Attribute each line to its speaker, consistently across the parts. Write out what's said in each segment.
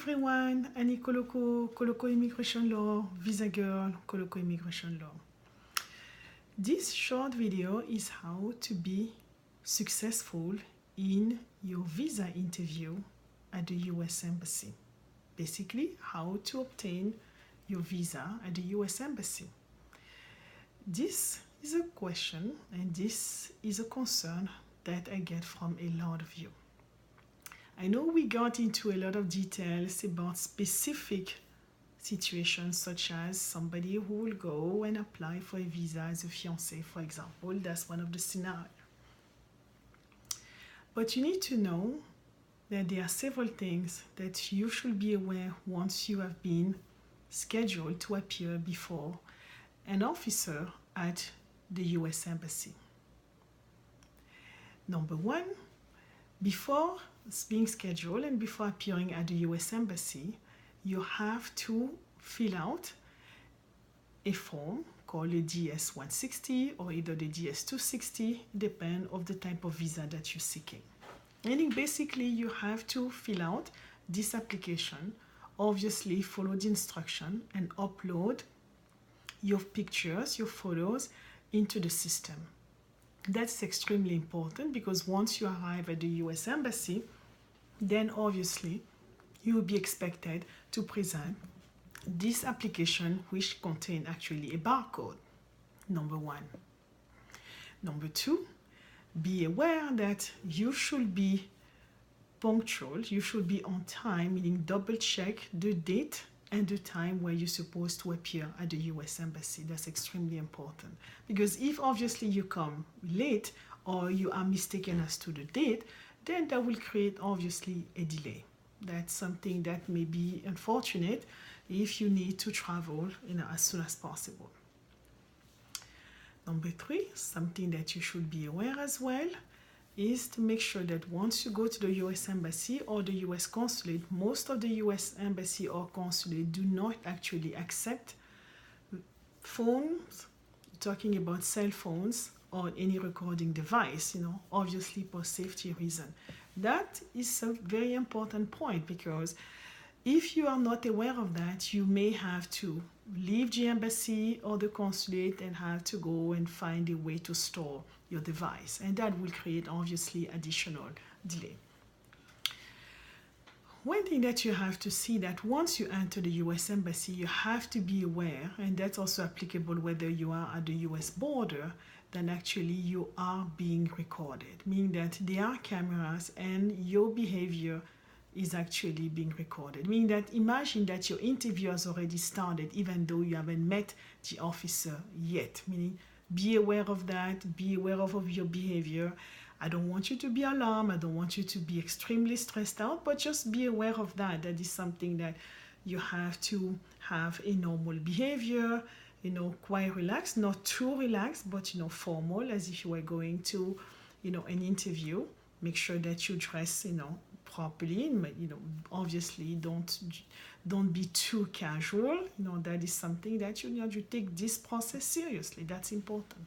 Speaker 1: everyone, Annie Koloko Immigration Law, Visa Girl, Koloko Immigration Law. This short video is how to be successful in your visa interview at the US Embassy. Basically, how to obtain your visa at the US Embassy. This is a question and this is a concern that I get from a lot of you. I know we got into a lot of details about specific situations, such as somebody who will go and apply for a visa as a fiancé, for example. That's one of the scenarios. But you need to know that there are several things that you should be aware once you have been scheduled to appear before an officer at the US Embassy. Number one, before being scheduled and before appearing at the US Embassy, you have to fill out a form called a DS-160 or either the DS-260, depending on the type of visa that you're seeking. And basically, you have to fill out this application, obviously follow the instruction and upload your pictures, your photos into the system. That's extremely important because once you arrive at the US Embassy, then obviously you will be expected to present this application which contains actually a barcode. Number one. Number two, be aware that you should be punctual, you should be on time, meaning double check the date and the time where you're supposed to appear at the US Embassy. That's extremely important because if obviously you come late or you are mistaken as to the date, then that will create obviously a delay. That's something that may be unfortunate if you need to travel as soon as possible. Number three, something that you should be aware as well is to make sure that once you go to the US Embassy or the US Consulate, most of the US Embassy or Consulate do not actually accept phones, talking about cell phones or any recording device, obviously for safety reason. That is a very important point because if you are not aware of that, you may have to leave the embassy or the consulate and have to go and find a way to store your device. And that will create obviously additional delay. One thing that you have to see that once you enter the US Embassy, you have to be aware, and that's also applicable whether you are at the US border, then actually you are being recorded, meaning that there are cameras and your behavior is actually being recorded. Meaning that imagine that your interview has already started even though you haven't met the officer yet. Meaning be aware of that, be aware of your behavior. I don't want you to be alarmed, I don't want you to be extremely stressed out, but just be aware of that. That is something that you have to have a normal behavior, quite relaxed, not too relaxed, but formal, as if you were going to an interview. Make sure that you dress properly, obviously don't be too casual. That is something that you take this process seriously. That's important.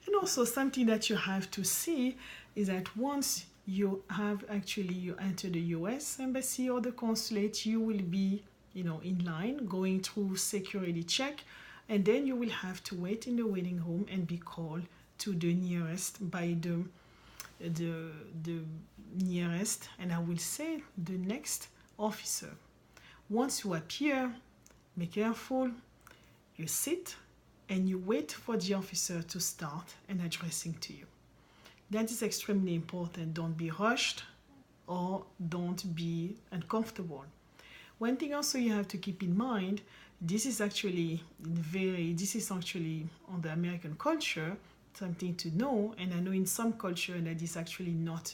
Speaker 1: And also something that you have to see is that once you enter the US Embassy or the consulate, you will be in line, going through security check, and then you will have to wait in the waiting room and be called to the nearest by the nearest, and I will say the next officer. Once you appear, be careful, you sit and you wait for the officer to start and addressing to you. That is extremely important. Don't be rushed or don't be uncomfortable. One thing also you have to keep in mind, this is actually on the American culture, something to know, and I know in some culture that is actually not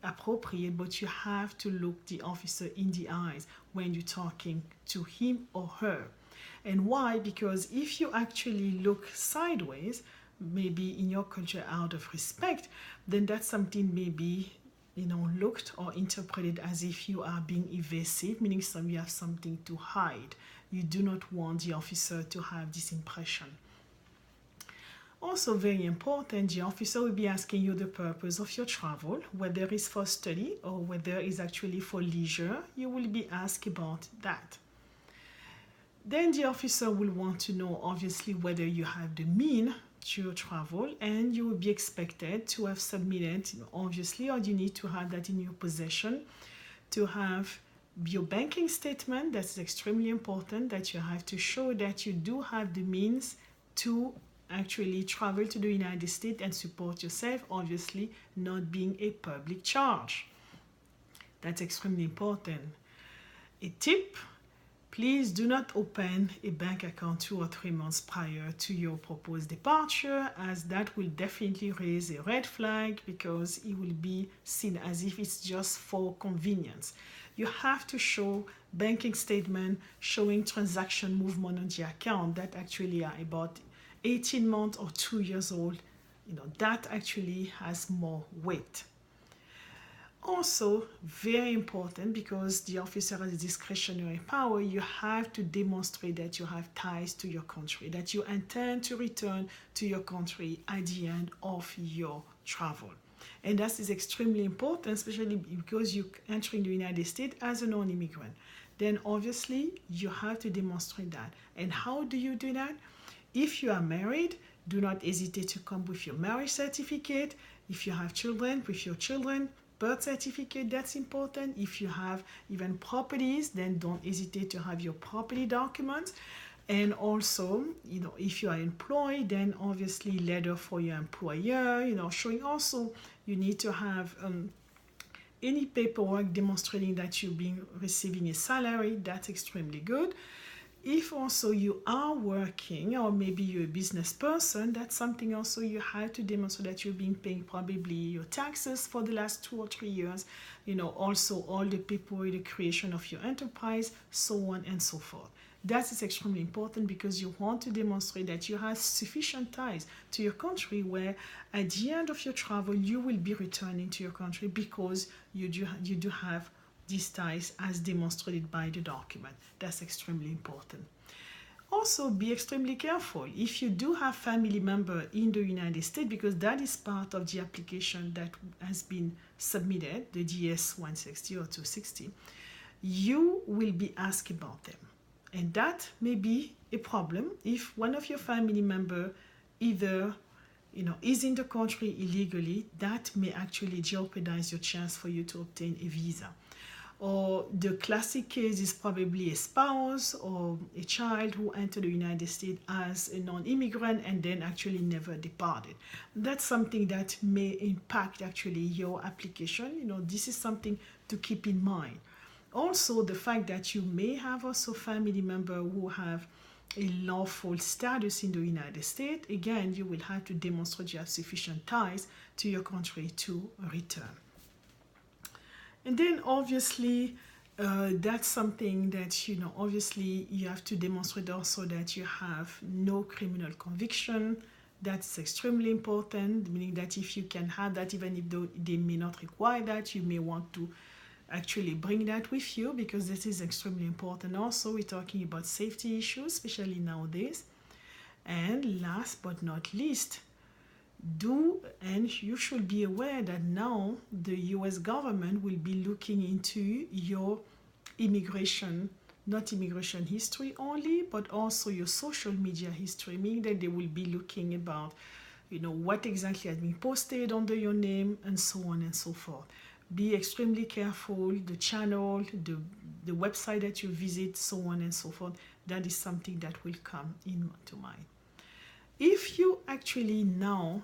Speaker 1: appropriate, but you have to look the officer in the eyes when you're talking to him or her. And why? Because if you actually look sideways, maybe in your culture out of respect, then that's something maybe looked or interpreted as if you are being evasive, meaning you have something to hide. You do not want the officer to have this impression. Also very important, the officer will be asking you the purpose of your travel, whether it's for study or whether it's actually for leisure. You will be asked about that. Then the officer will want to know obviously whether you have the mean to travel, and you will be expected to have submitted, obviously, or you need to have that in your possession, to have your banking statement. That's extremely important, that you have to show that you do have the means to actually travel to the United States and support yourself, obviously not being a public charge. That's extremely important. A tip: please do not open a bank account 2 or 3 months prior to your proposed departure, as that will definitely raise a red flag, because it will be seen as if it's just for convenience. You have to show banking statement showing transaction movement on the account that actually are about 18 months or 2 years old. That actually has more weight. Also, very important, because the officer has discretionary power, you have to demonstrate that you have ties to your country, that you intend to return to your country at the end of your travel. And that is extremely important, especially because you're entering the United States as a non-immigrant. Then obviously you have to demonstrate that. And how do you do that? If you are married, do not hesitate to come with your marriage certificate. If you have children, with your children, birth certificate, that's important. If you have even properties, then don't hesitate to have your property documents. And also, if you are employed, then obviously letter for your employer, showing also you need to have any paperwork demonstrating that you've been receiving a salary. That's extremely good. If also you are working, or maybe you're a business person, that's something also you have to demonstrate that you've been paying probably your taxes for the last 2 or 3 years, also all the paperwork, the creation of your enterprise, so on and so forth. That is extremely important, because you want to demonstrate that you have sufficient ties to your country, where at the end of your travel you will be returning to your country, because you do have these ties as demonstrated by the document. That's extremely important. Also, be extremely careful if you do have family member in the United States, because that is part of the application that has been submitted, the DS 160 or 260. You will be asked about them. And that may be a problem if one of your family member either is in the country illegally. That may actually jeopardize your chance for you to obtain a visa. Or the classic case is probably a spouse or a child who entered the United States as a non-immigrant and then actually never departed. That's something that may impact actually your application. This is something to keep in mind. Also, the fact that you may have also family member who have a lawful status in the United States. Again, you will have to demonstrate you have sufficient ties to your country to return. And then obviously, that's something that, obviously you have to demonstrate also that you have no criminal conviction. That's extremely important, meaning that if you can have that, even if they may not require that, you may want to actually bring that with you, because this is extremely important. Also, we're talking about safety issues, especially nowadays. And last but not least, and you should be aware that now the US government will be looking into your immigration, not immigration history only, but also your social media history, meaning that they will be looking about, what exactly has been posted under your name, and so on and so forth. Be extremely careful, the channel, the website that you visit, so on and so forth. That is something that will come into mind. If you actually now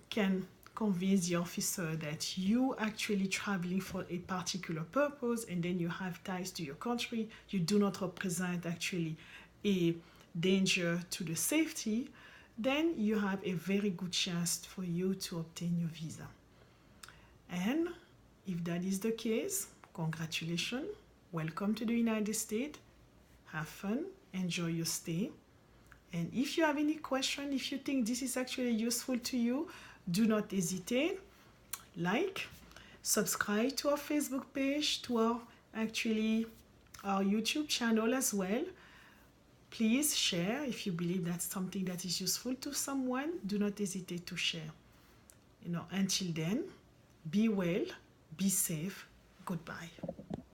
Speaker 1: can convince the officer that you actually traveling for a particular purpose, and then you have ties to your country, you do not represent actually a danger to the safety, then you have a very good chance for you to obtain your visa. And if that is the case, congratulations, welcome to the United States, have fun, enjoy your stay. And if you have any question, if you think this is actually useful to you, do not hesitate, subscribe to our Facebook page, to our YouTube channel as well. Please share if you believe that's something that is useful to someone. Do not hesitate to share. Until then, be well, be safe. Goodbye.